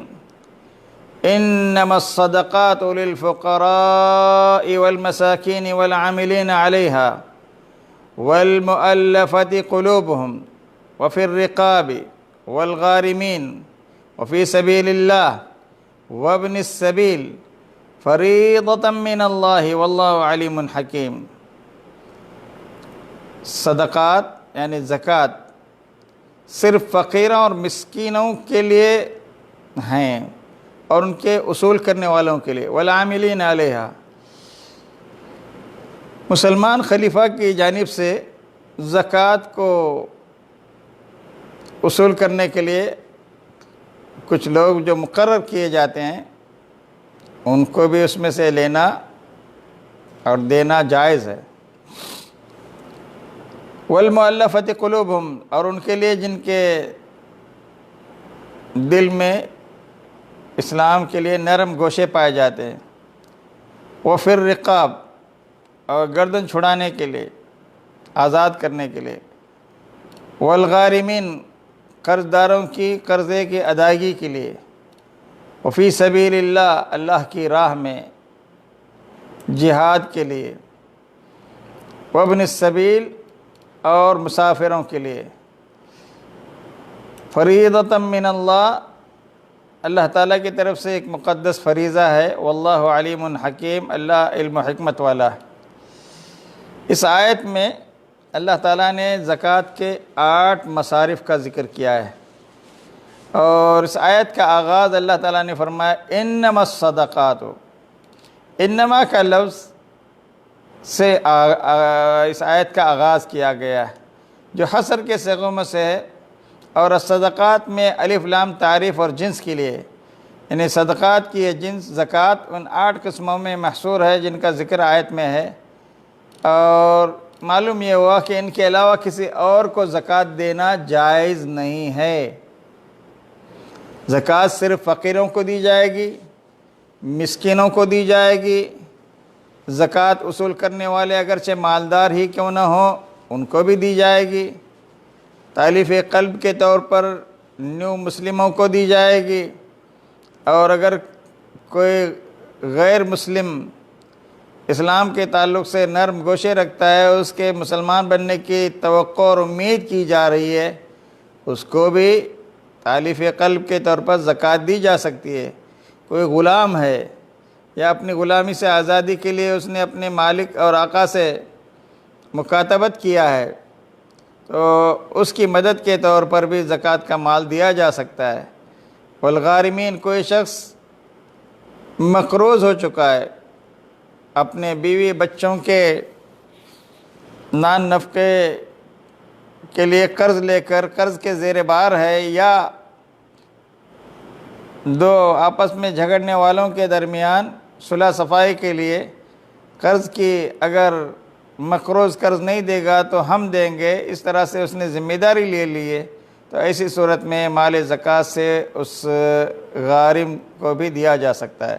انما الصدقات للفقراء والمساکین والعاملین علیہا والمؤلفۃ قلوبہم وفی الرقاب والغارمین وفی سبیل اللہ وابن السبیل فریضۃ من اللہ واللہ علیم حکیم۔ صدقات یعنی زکوٰۃ صرف فقیروں اور مسکینوں کے لیے ہیں اور ان کے اصول کرنے والوں کے لیے، والعاملین علیہا، مسلمان خلیفہ کی جانب سے زکوٰۃ کو اصول کرنے کے لیے کچھ لوگ جو مقرر کیے جاتے ہیں ان کو بھی اس میں سے لینا اور دینا جائز ہے۔ والمؤلفۃ قلوبہم، اور ان کے لیے جن کے دل میں اسلام کے لیے نرم گوشے پائے جاتے ہیں، وفی الرقاب، اور گردن چھڑانے کے لیے، آزاد کرنے کے لیے، والغارمین، قرض داروں کی قرضے کی ادائیگی کے لیے، وفی سبیل اللہ، اللہ کی راہ میں جہاد کے لیے، وابن السبیل، اور مسافروں کے لیے۔ فریضۃ من اللہ، اللہ تعالیٰ کی طرف سے ایک مقدس فریضہ ہے، واللہ علیم حکیم، اللہ علم و حکمت والا ہے۔ اس آیت میں اللہ تعالیٰ نے زکوٰۃ کے 8 مصارف کا ذکر کیا ہے، اور اس آیت کا آغاز اللہ تعالیٰ نے فرمایا انما الصدقات، انما کا لفظ سے اس آیت کا آغاز کیا گیا ہے جو حصر کے صیغوں میں سے ہے، اور الصدقات میں الف لام تعریف اور جنس کے لیے، یعنی صدقات کی یہ جنس زکوٰۃ ان 8 قسموں میں محصور ہے جن کا ذکر آیت میں ہے، اور معلوم یہ ہوا کہ ان کے علاوہ کسی اور کو زکوٰۃ دینا جائز نہیں ہے۔ زکوٰۃ صرف فقیروں کو دی جائے گی، مسکینوں کو دی جائے گی، زکوٰۃ اصول کرنے والے اگرچہ مالدار ہی کیوں نہ ہوں ان کو بھی دی جائے گی، تالیف قلب کے طور پر نیو مسلموں کو دی جائے گی، اور اگر کوئی غیر مسلم اسلام کے تعلق سے نرم گوشے رکھتا ہے، اس کے مسلمان بننے کی توقع اور امید کی جا رہی ہے، اس کو بھی تالیف قلب کے طور پر زکوٰۃ دی جا سکتی ہے۔ کوئی غلام ہے یا اپنی غلامی سے آزادی کے لیے اس نے اپنے مالک اور آقا سے مکاتبت کیا ہے، تو اس کی مدد کے طور پر بھی زکوٰۃ کا مال دیا جا سکتا ہے۔ والغارمین، کوئی شخص مقروض ہو چکا ہے، اپنے بیوی بچوں کے نان نفقے کے لیے قرض لے کر قرض کے زیر بار ہے، یا دو آپس میں جھگڑنے والوں کے درمیان صلح صفائی کے لیے قرض کی، اگر مقروض قرض نہیں دے گا تو ہم دیں گے، اس طرح سے اس نے ذمہ داری لے لی ہے، تو ایسی صورت میں مال زکوٰۃ سے اس غارم کو بھی دیا جا سکتا ہے۔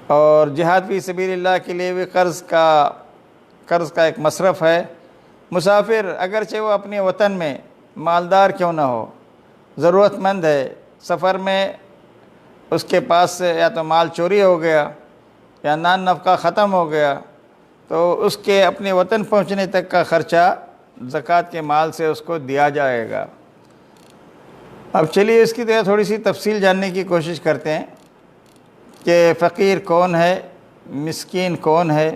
اور جہاد فی سبیل اللہ کے لیے بھی قرض کا ایک مصرف ہے۔ مسافر اگرچہ وہ اپنے وطن میں مالدار کیوں نہ ہو، ضرورت مند ہے، سفر میں اس کے پاس سے یا تو مال چوری ہو گیا یا نان نفقہ ختم ہو گیا، تو اس کے اپنے وطن پہنچنے تک کا خرچہ زکوٰۃ کے مال سے اس کو دیا جائے گا۔ اب چلیے اس کی تھوڑی سی تفصیل جاننے کی کوشش کرتے ہیں کہ فقیر کون ہے، مسکین کون ہے۔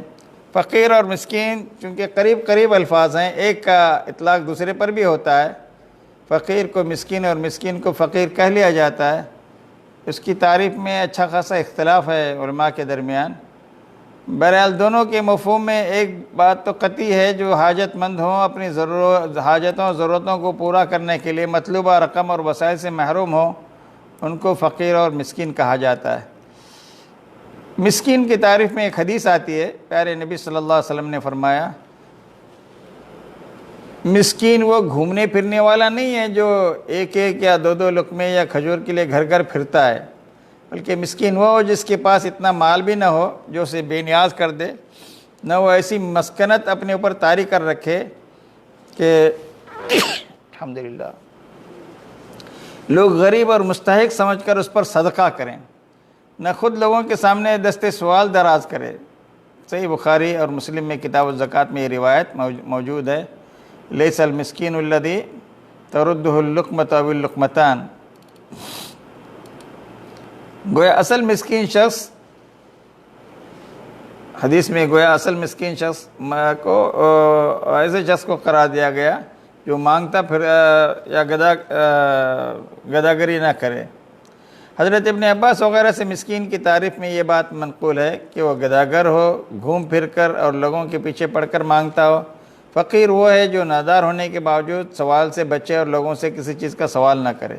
فقیر اور مسکین چونکہ قریب الفاظ ہیں، ایک کا اطلاق دوسرے پر بھی ہوتا ہے، فقیر کو مسکین اور مسکین کو فقیر کہہ لیا جاتا ہے، اس کی تعریف میں اچھا خاصا اختلاف ہے علماء کے درمیان۔ بہرحال دونوں کے مفہوم میں ایک بات تو قطعی ہے، جو حاجت مند ہوں، اپنی حاجتوں ضرورتوں کو پورا کرنے کے لیے مطلوبہ رقم اور وسائل سے محروم ہوں، ان کو فقیر اور مسکین کہا جاتا ہے۔ مسکین کی تعریف میں ایک حدیث آتی ہے، پیارے نبی صلی اللہ علیہ وسلم نے فرمایا، مسکین وہ گھومنے پھرنے والا نہیں ہے جو ایک ایک یا دو دو لقمے یا کھجور کے لیے گھر گھر پھرتا ہے، بلکہ مسکین وہ جس کے پاس اتنا مال بھی نہ ہو جو اسے بے نیاز کر دے، نہ وہ ایسی مسکنت اپنے اوپر طاری کر رکھے کہ الحمدللہ لوگ غریب اور مستحق سمجھ کر اس پر صدقہ کریں، نہ خود لوگوں کے سامنے دست سوال دراز کرے۔ صحیح بخاری اور مسلم میں کتاب الزکوٰۃ میں یہ روایت موجود ہے، لیس المسکین الذی تردہ اللقمۃ او اللقمتان۔ گویا اصل مسکین شخص، حدیث میں گویا اصل مسکین شخص کو ایسے شخص کو قرار دیا گیا جو مانگتا پھر یا گداگری نہ کرے۔ حضرت ابن عباس وغیرہ سے مسکین کی تعریف میں یہ بات منقول ہے کہ وہ گداگر ہو، گھوم پھر کر اور لوگوں کے پیچھے پڑ کر مانگتا ہو۔ فقیر وہ ہے جو نادار ہونے کے باوجود سوال سے بچے اور لوگوں سے کسی چیز کا سوال نہ کرے۔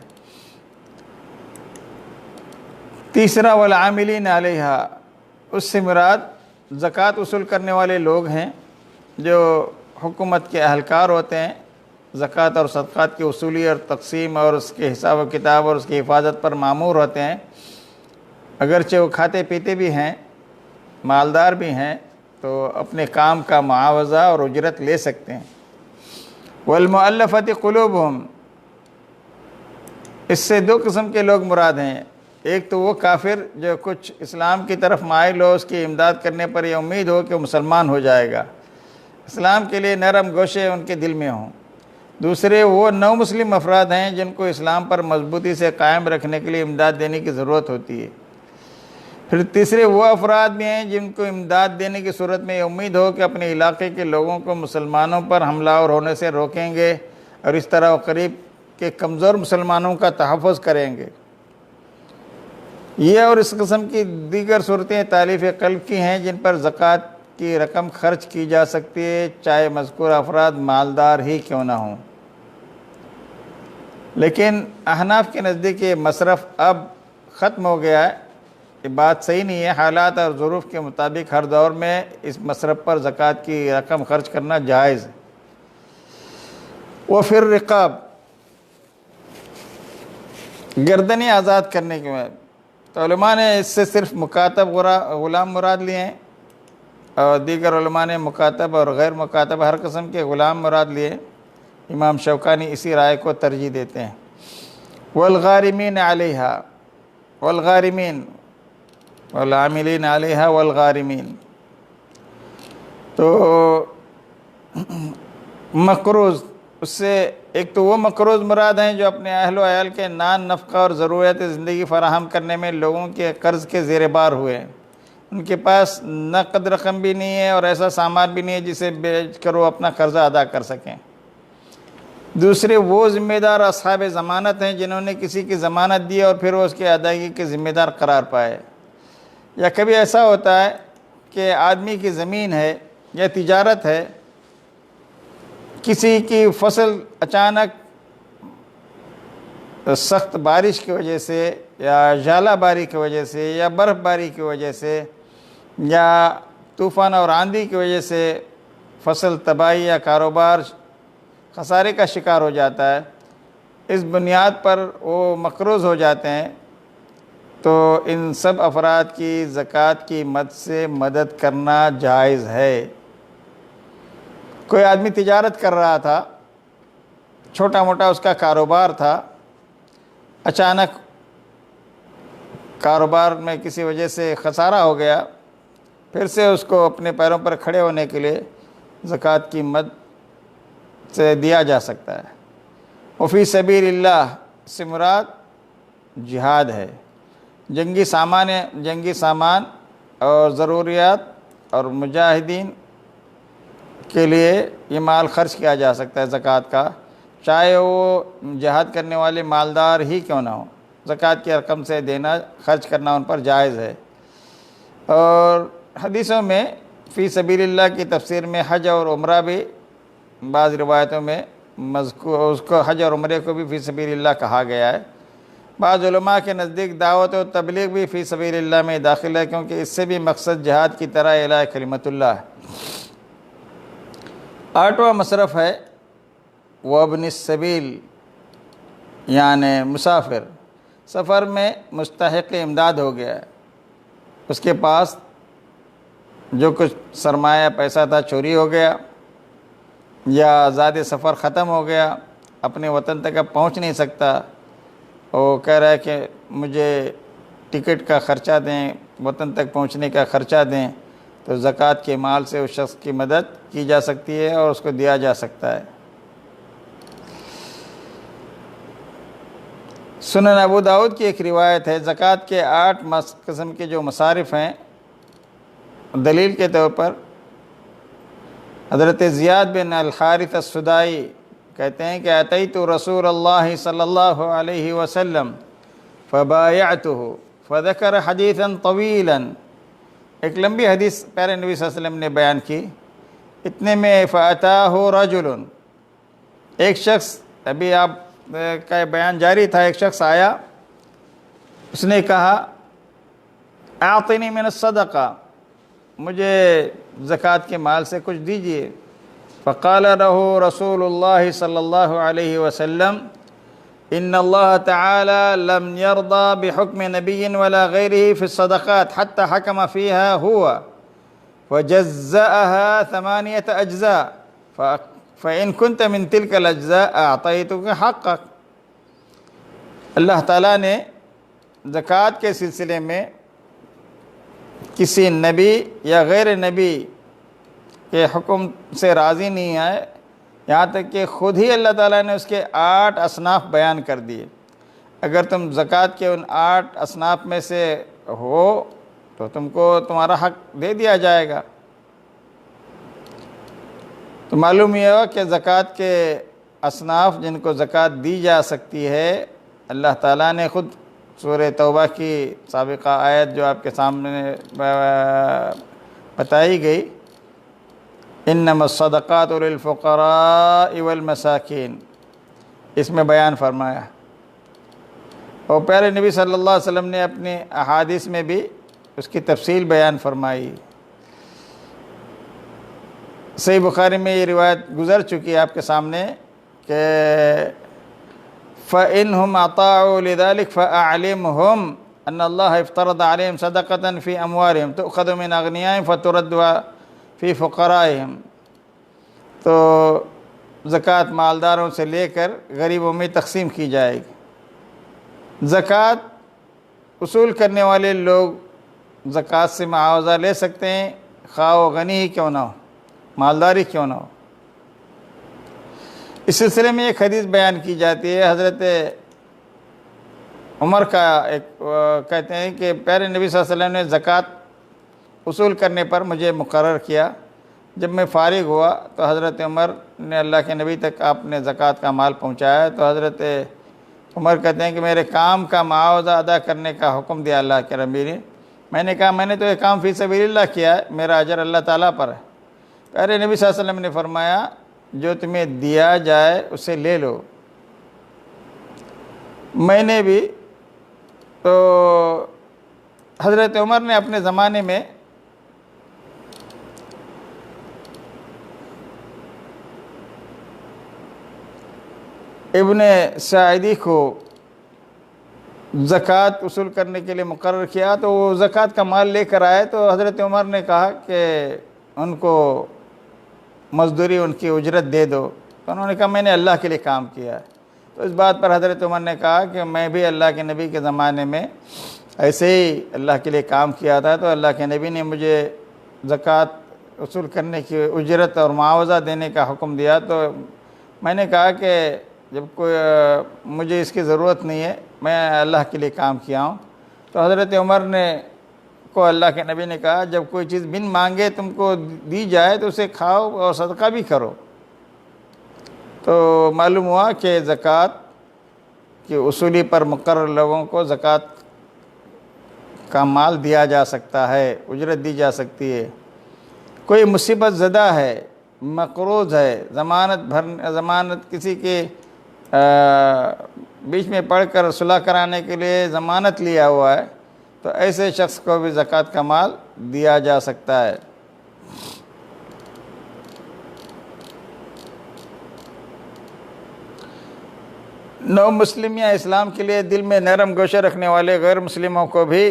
تیسرا والعاملین علیہا، اس سے مراد زکوٰۃ وصول کرنے والے لوگ ہیں جو حکومت کے اہلکار ہوتے ہیں، زکوٰۃ اور صدقات کی وصولی اور تقسیم اور اس کے حساب و کتاب اور اس کی حفاظت پر مامور ہوتے ہیں۔ اگرچہ وہ کھاتے پیتے بھی ہیں، مالدار بھی ہیں، تو اپنے کام کا معاوضہ اور اجرت لے سکتے ہیں۔ والمؤلفۃ قلوبہم، اس سے دو قسم کے لوگ مراد ہیں، ایک تو وہ کافر جو کچھ اسلام کی طرف مائل ہو، اس کی امداد کرنے پر یہ امید ہو کہ وہ مسلمان ہو جائے گا، اسلام کے لیے نرم گوشے ان کے دل میں ہوں۔ دوسرے وہ نو مسلم افراد ہیں جن کو اسلام پر مضبوطی سے قائم رکھنے کے لیے امداد دینے کی ضرورت ہوتی ہے۔ پھر تیسرے وہ افراد بھی ہیں جن کو امداد دینے کی صورت میں یہ امید ہو کہ اپنے علاقے کے لوگوں کو مسلمانوں پر حملہ آور ہونے سے روکیں گے اور اس طرح وہ قریب کے کمزور مسلمانوں کا تحفظ کریں گے۔ یہ اور اس قسم کی دیگر صورتیں تالیف قلب کی ہیں جن پر زکوٰۃ کی رقم خرچ کی جا سکتی ہے، چاہے مذکور افراد مالدار ہی کیوں نہ ہوں۔ لیکن احناف کے نزدیک یہ مصرف اب ختم ہو گیا ہے، یہ بات صحیح نہیں ہے۔ حالات اور ظروف کے مطابق ہر دور میں اس مصرف پر زکوٰۃ کی رقم خرچ کرنا جائز ہے۔ وفی الرقاب، گردنیں آزاد کرنے کے بعد تو علماء نے اس سے صرف مکاتب غلام مراد لیے ہیں، اور دیگر علماء نے مکاتب اور غیر مکاتب ہر قسم کے غلام مراد لیے۔ امام شوکانی اسی رائے کو ترجیح دیتے ہیں۔ والغارمین علیہا، والغارمین والعاملین علیہا والغارمین، تو مقروض، اس سے ایک تو وہ مقروض مراد ہیں جو اپنے اہل و عیال کے نان نفقہ اور ضروریات زندگی فراہم کرنے میں لوگوں کے قرض کے زیر بار ہوئے ہیں، ان کے پاس نقد رقم بھی نہیں ہے اور ایسا سامان بھی نہیں ہے جسے بیچ کر وہ اپنا قرضہ ادا کر سکیں۔ دوسرے وہ ذمہ دار اصحاب ضمانت ہیں جنہوں نے کسی کی ضمانت دی اور پھر وہ اس کی ادائیگی کے ذمہ دار قرار پائے۔ یا کبھی ایسا ہوتا ہے کہ آدمی کی زمین ہے یا تجارت ہے، کسی کی فصل اچانک سخت بارش کی وجہ سے یا ژالہ باری کی وجہ سے یا برف باری کی وجہ سے یا طوفان اور آندھی کی وجہ سے فصل تباہی یا کاروبار خسارے کا شکار ہو جاتا ہے، اس بنیاد پر وہ مقروض ہو جاتے ہیں، تو ان سب افراد کی زکوٰۃ کی مد سے مدد کرنا جائز ہے۔ کوئی آدمی تجارت کر رہا تھا، چھوٹا موٹا اس کا کاروبار تھا، اچانک کاروبار میں کسی وجہ سے خسارہ ہو گیا، پھر سے اس کو اپنے پیروں پر کھڑے ہونے کے لیے زکوٰۃ کی مد سے دیا جا سکتا ہے۔ وفی سبیل اللہ سے مراد جہاد ہے، جنگی سامان اور ضروریات اور مجاہدین کے لیے یہ مال خرچ کیا جا سکتا ہے زکوٰۃ کا، چاہے وہ جہاد کرنے والے مالدار ہی کیوں نہ ہوں، زکوٰۃ کی رقم سے دینا، خرچ کرنا ان پر جائز ہے۔ اور حدیثوں میں فی سبیل اللہ کی تفسیر میں حج اور عمرہ بھی بعض روایتوں میں مذکور، اس کو حج اور عمرے کو بھی فی سبیل اللہ کہا گیا ہے۔ بعض علماء کے نزدیک دعوت و تبلیغ بھی فی سبیل اللہ میں داخل ہے، کیونکہ اس سے بھی مقصد جہاد کی طرح اعلاء کلمت اللہ ہے۔ 8واں مصرف ہے وابن السبیل، یعنی مسافر، سفر میں مستحق امداد ہو گیا ہے، اس کے پاس جو کچھ سرمایہ پیسہ تھا چوری ہو گیا، یا زیادہ سفر ختم ہو گیا، اپنے وطن تک اب پہنچ نہیں سکتا، وہ کہہ رہا ہے کہ مجھے ٹکٹ کا خرچہ دیں، وطن تک پہنچنے کا خرچہ دیں، تو زکوٰۃ کے مال سے اس شخص کی مدد کی جا سکتی ہے اور اس کو دیا جا سکتا ہے۔ سنن ابو داؤد کی ایک روایت ہے، زکوٰۃ کے 8 قسم کے جو مصارف ہیں، دلیل کے طور پر حضرت زیاد بن الحارث السدائی کہتے ہیں کہ اتیت رسول اللہ صلی اللہ علیہ وسلم فبایعته فذکر حدیثا طویلا، ایک لمبی حدیث پیارے نبی صلی اللہ علیہ وسلم نے بیان کی، اتنے میں فاتاہ رجل، ایک شخص، ابھی آپ کا بیان جاری تھا، ایک شخص آیا، اس نے کہا اعطنی من الصدقہ، مجھے زکوٰۃ کے مال سے کچھ دیجئے۔ فقال له رسول اللہ صلی اللہ علیہ وسلم ان اللہ تعالی لم يرضى بحکم نبی ولا غیرہ فی الصدقات حتی حکم فیہا ہوا وجزأها 8 اجزاء فإن كنت من تلك الاجزاء اعطیتک حقک۔ اللہ تعالیٰ نے زکوٰۃ کے سلسلے میں کسی نبی یا غیر نبی کے حکم سے راضی نہیں ہے، یہاں تک کہ خود ہی اللہ تعالیٰ نے اس کے 8 اصناف بیان کر دیے، اگر تم زکوٰۃ کے ان 8 اصناف میں سے ہو تو تم کو تمہارا حق دے دیا جائے گا۔ تو معلوم یہ ہوا کہ زکوٰۃ کے اصناف جن کو زکوٰۃ دی جا سکتی ہے، اللہ تعالیٰ نے خود سورہ توبہ کی سابقہ آیت جو آپ کے سامنے بتائی گئی، انما الصدقات للفقراء والمساکین، اس میں بیان فرمایا، اور پیارے نبی صلی اللہ علیہ وسلم نے اپنی احادیث میں بھی اس کی تفصیل بیان فرمائی۔ صحیح بخاری میں یہ روایت گزر چکی ہے آپ کے سامنے کہ فَإِنْهُمْ أَطَاعُوا لِذَلِكَ فَأَعْلِمْهُمْ أَنَّ اللَّهَ افْتَرَضَ عَلَيْهِمْ صَدَقَةً فِي أَمْوَالِهِمْ تُؤْخَذُ مِنْ أَغْنِيَائِهِمْ فَتُرَدُّ فِي فُقَرَائِهِمْ، تو زکوٰۃ مالداروں سے لے کر غریبوں میں تقسیم کی جائے گی۔ زکوٰۃ اصول کرنے والے لوگ زکوٰۃ سے معاوضہ لے سکتے ہیں، خواہ وہ غنی ہی کیوں نہ ہو، مالداری کیوں نہ ہو۔ اس سلسلے میں ایک حدیث بیان کی جاتی ہے، حضرت عمر کا ایک کہتے ہیں کہ پیارے نبی صلی اللہ علیہ وسلم نے زکوٰۃ اصول کرنے پر مجھے مقرر کیا، جب میں فارغ ہوا تو حضرت عمر نے اللہ کے نبی تک آپ نے زکوٰۃ کا مال پہنچایا، تو حضرت عمر کہتے ہیں کہ میرے کام کا معاوضہ ادا کرنے کا حکم دیا اللہ کے نبی نے۔ میں نے کہا میں نے تو یہ کام فی سبیل اللہ کیا ہے، میرا اجر اللہ تعالیٰ پر ہے۔ پیارے نبی صلی اللہ علیہ وسلم نے فرمایا جو تمہیں دیا جائے اسے لے لو۔ میں نے بھی، تو حضرت عمر نے اپنے زمانے میں ابن سعیدی کو زکوٰۃ وصول کرنے کے لیے مقرر کیا، تو وہ زکوٰۃ کا مال لے کر آئے، تو حضرت عمر نے کہا کہ ان کو مزدوری، ان کی اجرت دے دو، تو انہوں نے کہا میں نے اللہ کے لیے کام کیا ہے۔ تو اس بات پر حضرت عمر نے کہا کہ میں بھی اللہ کے نبی کے زمانے میں ایسے ہی اللہ کے لیے کام کیا تھا، تو اللہ کے نبی نے مجھے زکوٰۃ وصول کرنے کی اجرت اور معاوضہ دینے کا حکم دیا، تو میں نے کہا کہ جب کوئی مجھے اس کی ضرورت نہیں ہے، میں اللہ کے لیے کام کیا ہوں۔ تو حضرت عمر نے کو اللہ کے نبی نے کہا جب کوئی چیز بن مانگے تم کو دی جائے تو اسے کھاؤ اور صدقہ بھی کرو۔ تو معلوم ہوا کہ زکوٰۃ کی اصولی پر مقرر لوگوں کو زکوٰۃ کا مال دیا جا سکتا ہے، اجرت دی جا سکتی ہے۔ کوئی مصیبت زدہ ہے، مقروض ہے، ضمانت کسی کے بیچ میں پڑھ کر صلح کرانے کے لیے ضمانت لیا ہوا ہے، تو ایسے شخص کو بھی زکوٰۃ کا مال دیا جا سکتا ہے۔ نو مسلم یا اسلام کے لیے دل میں نرم گوشہ رکھنے والے غیر مسلموں کو بھی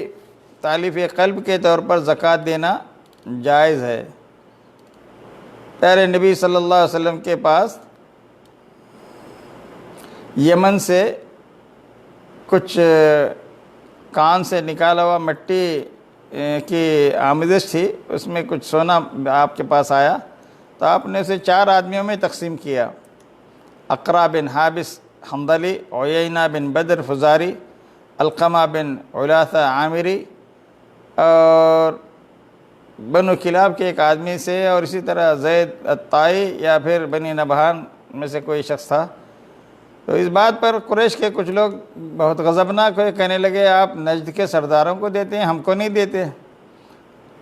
تالیف قلب کے طور پر زکوٰۃ دینا جائز ہے۔ پیارے نبی صلی اللہ علیہ وسلم کے پاس یمن سے کچھ کان سے نکالا ہوا مٹی کی آمدش تھی، اس میں کچھ سونا آپ کے پاس آیا، تو آپ نے اسے 4 آدمیوں میں تقسیم کیا: اقرا بن حابس حنظلی، عیینہ بن بدر فزاری، علقمہ بن علاثہ عامری، اور بنو کلاب کے ایک آدمی سے، اور اسی طرح زید الطائی یا پھر بنی نبہان میں سے کوئی شخص تھا۔ تو اس بات پر قریش کے کچھ لوگ بہت غضبناک ہوئے، کہنے لگے آپ نجد کے سرداروں کو دیتے ہیں، ہم کو نہیں دیتے۔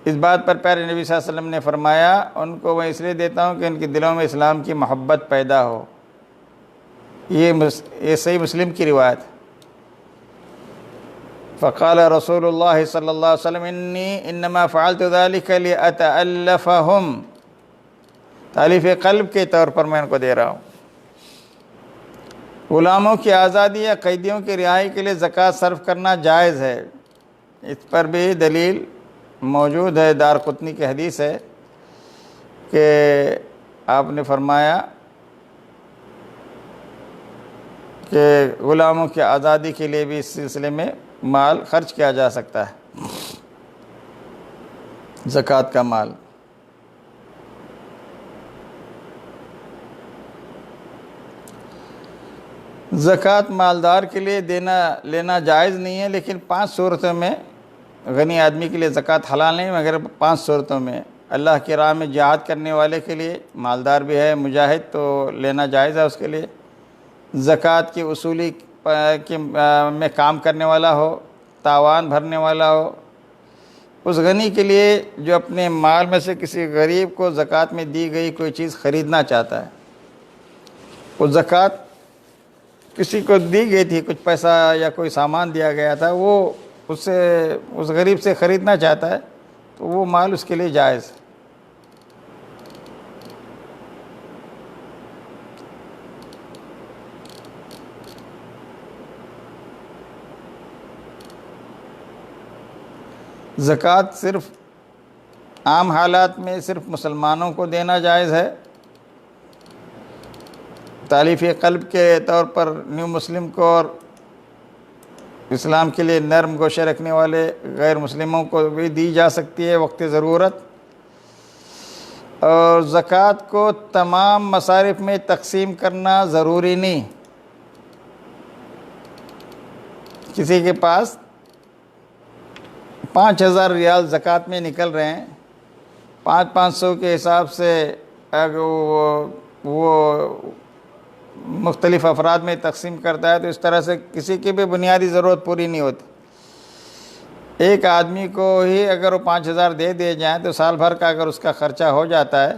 اس بات پر پیارے نبی صلی اللہ علیہ وسلم نے فرمایا ان کو میں اس لیے دیتا ہوں کہ ان کے دلوں میں اسلام کی محبت پیدا ہو۔ یہ صحیح مسلم کی روایت ہے۔ فقال رسول اللہ صلی اللہ علیہ وسلم انی انما فعلت ذلك لأتألفهم، تالیف قلب کے طور پر میں ان کو دے رہا ہوں۔ غلاموں کی آزادی یا قیدیوں کی رہائی کے لیے زکوٰۃ صرف کرنا جائز ہے۔ اس پر بھی دلیل موجود ہے، دارقطنی کی حدیث ہے کہ آپ نے فرمایا کہ غلاموں کی آزادی کے لیے بھی اس سلسلے میں مال خرچ کیا جا سکتا ہے، زکوٰۃ کا مال۔ زکوٰۃ مالدار کے لیے لینا جائز نہیں ہے، لیکن 5 صورتوں میں غنی آدمی کے لیے زکوٰۃ حلال نہیں، مگر 5 صورتوں میں اللہ کی راہ میں جہاد کرنے والے کے لیے، مالدار بھی ہے مجاہد تو لینا جائز ہے اس کے لیے، زکوٰۃ کی اصولی میں کام کرنے والا ہو، تاوان بھرنے والا ہو، اس غنی کے لیے جو اپنے مال میں سے کسی غریب کو زکوٰۃ میں دی گئی کوئی چیز خریدنا چاہتا ہے، وہ زکوٰۃ کسی کو دی گئی تھی، کچھ پیسہ یا کوئی سامان دیا گیا تھا، وہ اس غریب سے خریدنا چاہتا ہے تو وہ مال اس کے لیے جائز ہے۔ زکوٰۃ صرف عام حالات میں صرف مسلمانوں کو دینا جائز ہے، تالیف قلب کے طور پر نیو مسلم کو اور اسلام کے لیے نرم گوشہ رکھنے والے غیر مسلموں کو بھی دی جا سکتی ہے وقت ضرورت۔ اور زکوٰۃ کو تمام مصارف میں تقسیم کرنا ضروری نہیں۔ کسی کے پاس 5,000 ریال زکوٰۃ میں نکل رہے ہیں، 500 کے حساب سے اگر وہ مختلف افراد میں تقسیم کرتا ہے تو اس طرح سے کسی کی بھی بنیادی ضرورت پوری نہیں ہوتی۔ ایک آدمی کو ہی اگر وہ 5,000 دے دیے جائیں تو سال بھر کا اگر اس کا خرچہ ہو جاتا ہے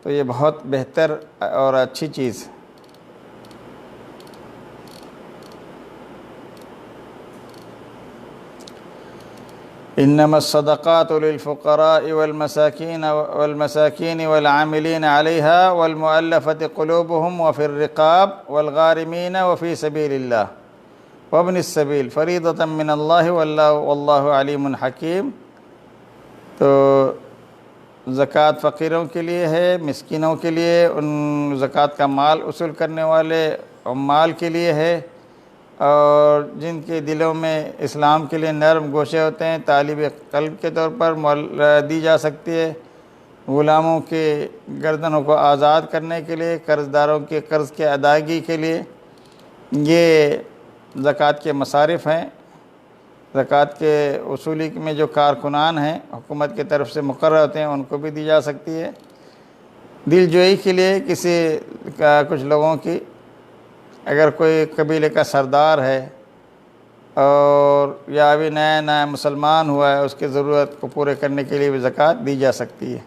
تو یہ بہت بہتر اور اچھی چیز ہے۔ انما الصدقات للفقراء والمساكين والعاملين عليها والمؤلفة قلوبهم وفي الرقاب والغارمين وفي سبيل الله وابن السبيل فريضة من الله والله عليم حكيم۔ تو زکوٰۃ فقیروں کے لیے ہے، مسکینوں کے لیے، ان زکوٰۃ کا مال وصول کرنے والے عمال کے لیے ہے، اور جن کے دلوں میں اسلام کے لیے نرم گوشے ہوتے ہیں طالب قلب کے طور پر دی جا سکتی ہے، غلاموں کے گردنوں کو آزاد کرنے کے لیے، قرض داروں کے قرض کے ادائیگی کے لیے، یہ زکوٰۃ کے مصارف ہیں۔ زکوٰۃ کے اصولی میں جو کارکنان ہیں حکومت کی طرف سے مقرر ہوتے ہیں ان کو بھی دی جا سکتی ہے۔ دل جوئی کے لیے کچھ لوگوں کی، اگر کوئی قبیلے کا سردار ہے اور یا ابھی نیا نیا مسلمان ہوا ہے، اس کی ضرورت کو پورے کرنے کے لیے بھی زکوٰۃ دی جا سکتی ہے۔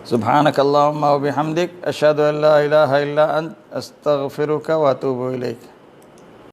سبحانک اللہم و بحمدک، اشہد ان لا الہ الا انت، استغفرک و اتوب الیک۔